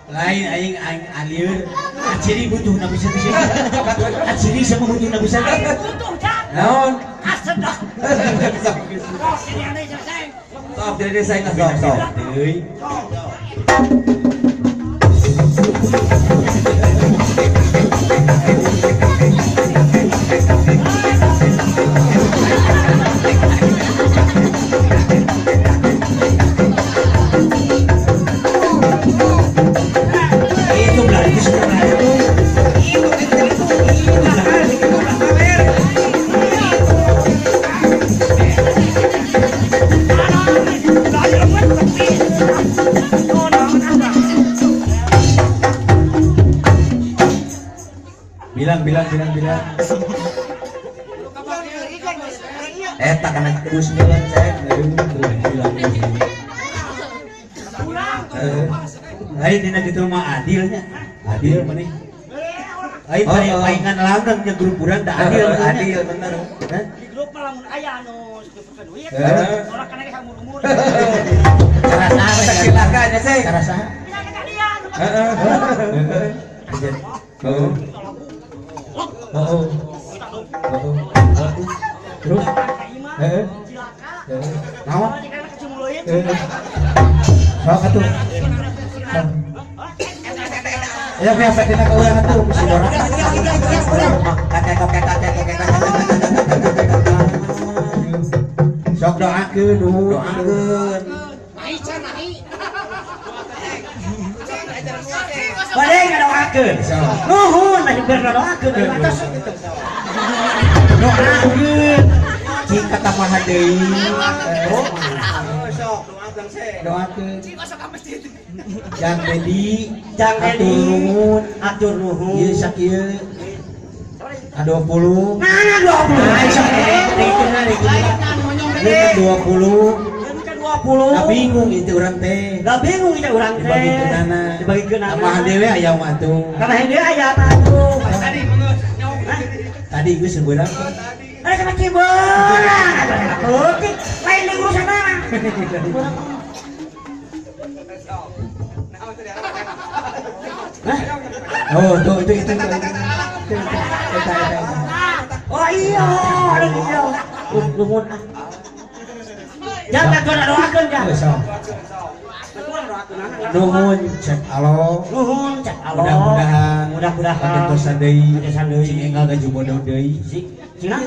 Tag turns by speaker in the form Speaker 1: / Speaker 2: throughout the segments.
Speaker 1: Lain aing alir. Aciri butuh na bisa di sini. Aciri sama butuh na bisa.
Speaker 2: Butuh dah.
Speaker 1: Naon?
Speaker 2: Asal dah. Oh, sini ada selesai.
Speaker 1: Sok jadi saya nggak sok. Deui. bilang. Tak kena kedua sembilan saya bilang. Lain dina gitu mah adilnya. Adil mana? Lain palingan langgeng nya grup urang da adil bener.
Speaker 2: Di grup lamun aya anu disebutkeun duit. Orang kana ge hamur-umur.
Speaker 1: Cara saha cilakanya sih? Cara saha?
Speaker 2: Bila ka dia.
Speaker 1: Terus naon sok atuh ya biasa kita ke urang atuh mesti orang sok doakeun Bade ngadoakeun. Nuhun dah keur ngadoakeun atas kitu. Doakeun. Cing kata mah deui. Sok doakeun se. Doakeun. Cing sok ka masjid. Jang Dedi, nuhun, atur nuhun. Ieu sakieu. 20. Nah 20. Sok itu 20. Gak bingung itu orang teh. Gak bingung itu orang teh. Dibagi-keunana. Tambahan dewe aya mah tuh. Tambahan dewe aya mah tuh. Tadi gue seberang. Ada sama Ciborang. Oke, lain di urusan mana? Oh, tuh itu. Oh iya, ada gitu. Lumun. Jangan kau doakan ya. Nuhun cek alo. Mudah-mudahan dosa deui. Cing enggal gaju bodoh deui. Cina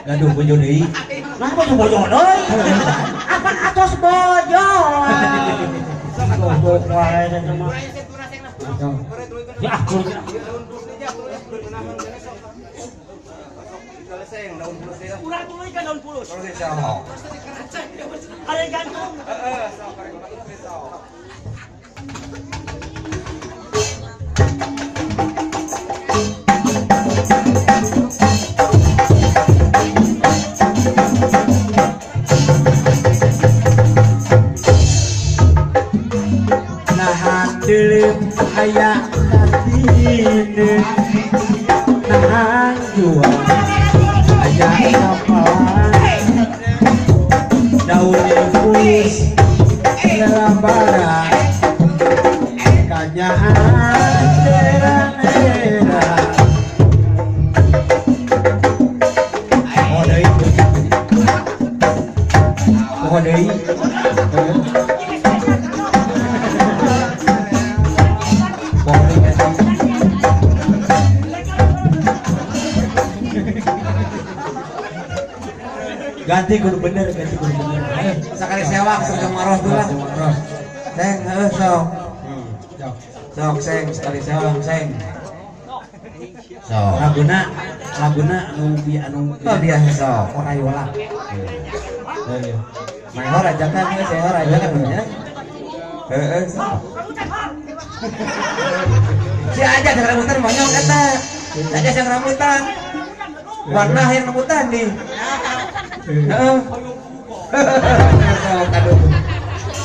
Speaker 1: gaduh bojo deui. Nah bojo deui. Apa atos bojo? Goblok wae eta mah. Ya akur. Urang tuluy ka daun pulus. Insyaallah. Ada gantung. Nahan deuleuh aya katine. Nahan jual aya kapalan. Daun pulus lambaran kanya Ganti kudu bener, ganti kudu bener.
Speaker 3: Sekali sewak seng maros dulu lah. Seng, sok. Sok seng sekali sewak seng. Sok.
Speaker 1: Laguna anu
Speaker 3: Oh biasa sok.
Speaker 1: orang yola.
Speaker 3: Main orang ajakan ya, saya orang ajakan ya. Sok. Si aja yang rambutan banyak kata. Aja yang rambutan. Warna yang rambutan nih. Aduh.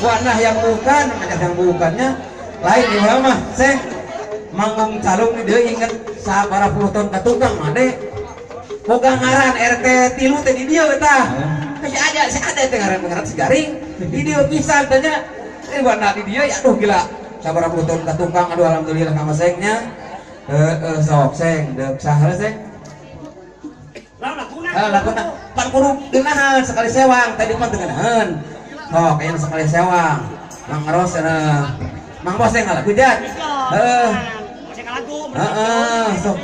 Speaker 3: Warna yang bukan, aja yang bukannya lain di mah seh manggung calung di dia inget sabaraha puluh tahun ka tukang made boga ngaran RT 3 teh di dia eta geus ada teh ngaran segaring di dia pisan tanya warna di dia ya aduh gila sabaraha puluh tahun ka tukang aduh alhamdulillah ka masengnya sok seng deuk saha seng laguna pan kudu geunaheun sekali sewang tadi mah teu geunaheun sok aya sekali sewang Mang Ros Mang Bos yang ngalah kujat. Sok.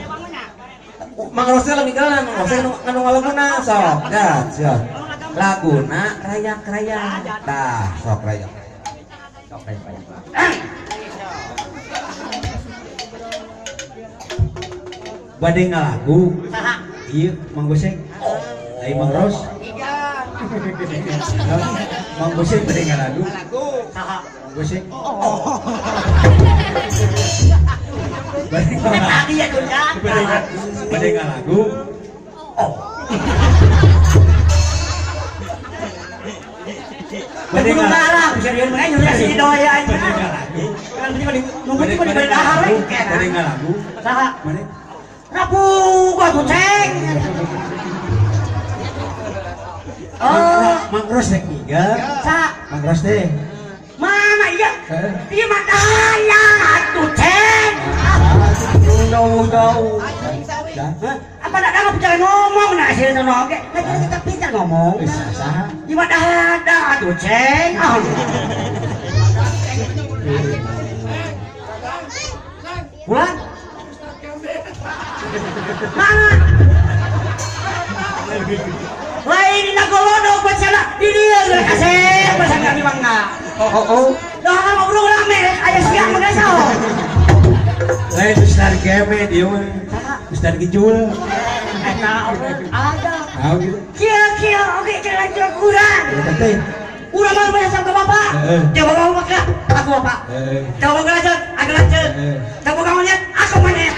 Speaker 3: Mang Rosnya lagi jalan, Mang Bos nganu ngalaguna sok. Gat, sok. Laguna rayak-rayak. Tah, sok rayak. Sok rayak.
Speaker 1: Bade ngalagu. Ieu Mang Boseng. Ai Mang Ros. Mang Boseng bade ngalagu. Saha? Goseng.
Speaker 2: Tadi ya Dunjan.
Speaker 1: Bade ngalagu.
Speaker 2: Bade ngalah, bisa dia main juga si doya aja. Kan nunggu di balik dahar we.
Speaker 1: Bade ngalagu.
Speaker 2: Saha?
Speaker 1: Bade.
Speaker 2: Rapu gua tuh ceng.
Speaker 1: Mang Ros teh tiga.
Speaker 2: Sa,
Speaker 1: Mang Ros teh.
Speaker 2: mana iya? Dia mah daya tuh ceng.
Speaker 1: Jauh.
Speaker 2: Apa nak dengar bicara ngomong nak hasil nono ke? Kita pintar ngomong.
Speaker 1: Saha?
Speaker 2: Di mana ada tuh ceng. Bulan? Mana? Lain nak golono baca di dia gak kasih bahasa kami mangga. Dah mau urung rame aya siang mengasau.
Speaker 1: Lain Ustaz Keme dia mah. Ustaz Gijul.
Speaker 2: Eta ada.
Speaker 1: Tahu gitu.
Speaker 2: Kia oke kira kurang.
Speaker 1: Teh.
Speaker 2: Urang mah bahasa ke bapak. Coba kamu maka aku bapak. Coba kamu lanjut, aku lanjut. Coba kamu lihat, aku mana.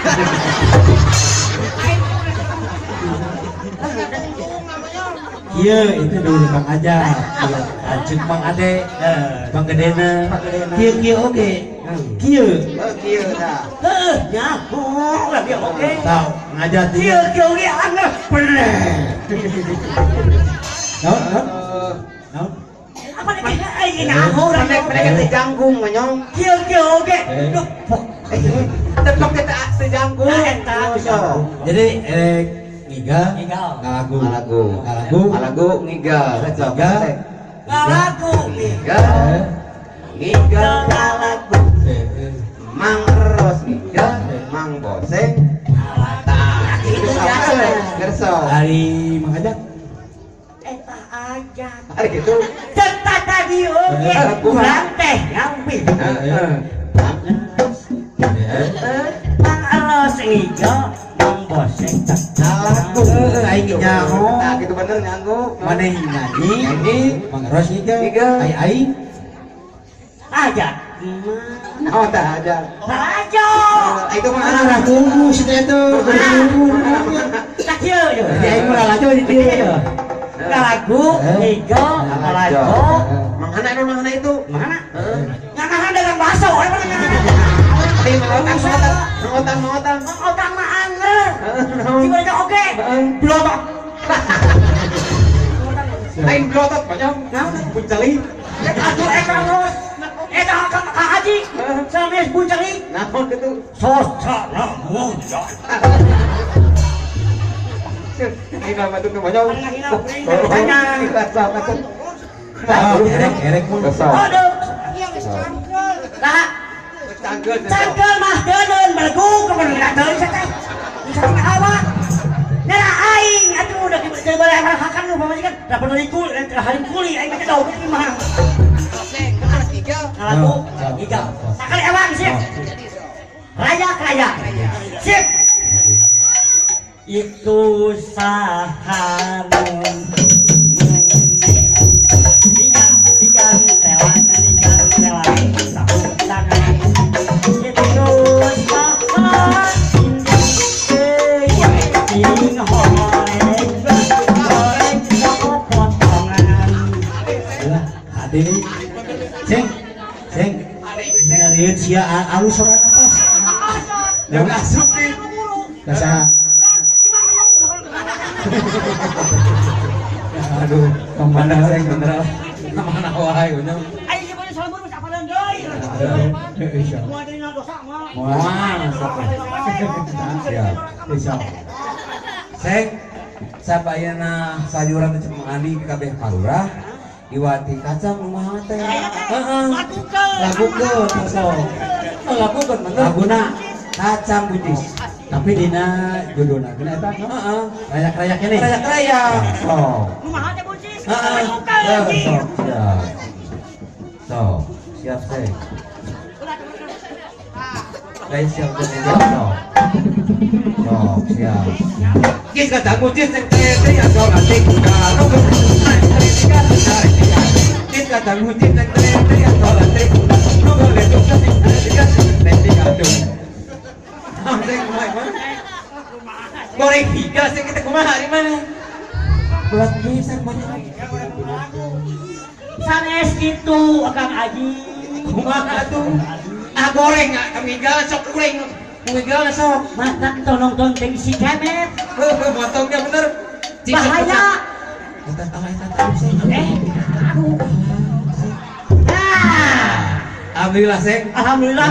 Speaker 1: Iya, itu dulu Bang Aja. Ajeng Bang Ade, Bang Gedena. Kieu oge. Kieu.
Speaker 3: Kieu dah.
Speaker 2: Nyaku lah dia oke.
Speaker 1: Tahu, ngajak dia.
Speaker 2: Kieu oge anggar.
Speaker 1: Naon?
Speaker 2: Apa nih ini nyaku
Speaker 3: Mereka teh jangkung manyong.
Speaker 2: Kieu oge.
Speaker 3: Tetep kita teh jangkung.
Speaker 1: Jadi ngalagu.
Speaker 3: Ngigal.
Speaker 2: Ngalagu.
Speaker 3: Ngigal ngalagu. Mang Ros ngigal, Mang Boseng. Tah, itu apa? Gerso.
Speaker 1: Hari mengajak.
Speaker 2: Eta aja.
Speaker 3: Ari gitu.
Speaker 2: Cetak tadi oke. Kurang teh nyampi. Mang Ros ngigal, Mang Boseng
Speaker 3: Ngalagu.
Speaker 1: Aing nyaho.
Speaker 3: Nah, gitu bener nyanggu.
Speaker 1: Maneh nyanyi.
Speaker 3: Nyanyi.
Speaker 1: Mang Ros ngigal.
Speaker 3: Ngigal.
Speaker 1: Aing.
Speaker 2: aja.
Speaker 3: Oh, tak ada.
Speaker 2: Aja.
Speaker 3: Itu mah
Speaker 1: Arah tunggu sih itu.
Speaker 2: Kecil yo.
Speaker 1: Jadi aing mah lajo di dia.
Speaker 2: Lagu, hijau, lagu.
Speaker 3: Mana itu?
Speaker 2: Mana? Nganahan dagang bakso, mana nganahan?
Speaker 3: Ngotang.
Speaker 2: Otang mah anger. Cibarnya oke. Blotok.
Speaker 3: Lain blotot banyak.
Speaker 2: Naon?
Speaker 3: Puncali.
Speaker 2: Aku ekor dah Kang Haji. Sanes buncari.
Speaker 3: Naon kitu?
Speaker 2: Sosana muda.
Speaker 3: Hina mah tuh banyak.
Speaker 2: Hina, hina.
Speaker 3: Erek mun kesal.
Speaker 2: Aduh. Nah, cangkel mah deun belegu kemudian deun teh. Sampai awak. Nah aing atuh udah kita balik hakan lu pamajikan. Da perlu ikul hari kuli aing mah daun ieu mah. Lagu tiga. Sakali awak sip. Raya. Sip. Itu sahanun ikan tewan sabuk tangan itu sahan ing horeng potongan
Speaker 1: hati ini ceng nyariin sia alus sorak atas
Speaker 3: Yang asup nih.
Speaker 1: kasa aduh
Speaker 3: Kemana saya bener? Kemana wae nya?
Speaker 2: ayo ieu mah salebur mah sapadan deui semua dari dosa mah
Speaker 1: siap
Speaker 3: Seng, sabayana sayuran teh cuma andi ke kabeh palurah, iwati kacang rumah teh. Heeh. Lakukeun sok. Lakukeun bener.
Speaker 1: laguna
Speaker 3: Kacang bucis.
Speaker 1: tapi dina judulna kena eta
Speaker 3: Heeh.
Speaker 1: rayak-rayak ini
Speaker 3: Rayak-rayak. Sok.
Speaker 2: kumaha teh buncis
Speaker 3: Heeh. Sok, siap. Sok, siap Seng. Guys, siap Seng. Sok. Sok, siap. Kis kata bucis Seng teh ya sok atik karo. Kis kata bucis Seng teh ya sok atik. Nu boleh tuh sing kan nanti adung. Seng kumaha? Goreng tiga Seng kita kumaha di mana? Belas pisan banyak.
Speaker 2: sanes kitu Kang Haji
Speaker 3: Kumaha tuh? Ah goreng kami gal sok goreng. Munggal sok.
Speaker 2: mata tonong teng si kemet
Speaker 3: Motongnya bener.
Speaker 2: bahaya
Speaker 3: Kita tahu kita tahu Seng.
Speaker 2: aduh nah
Speaker 3: Alhamdulillah Seng.
Speaker 2: alhamdulillah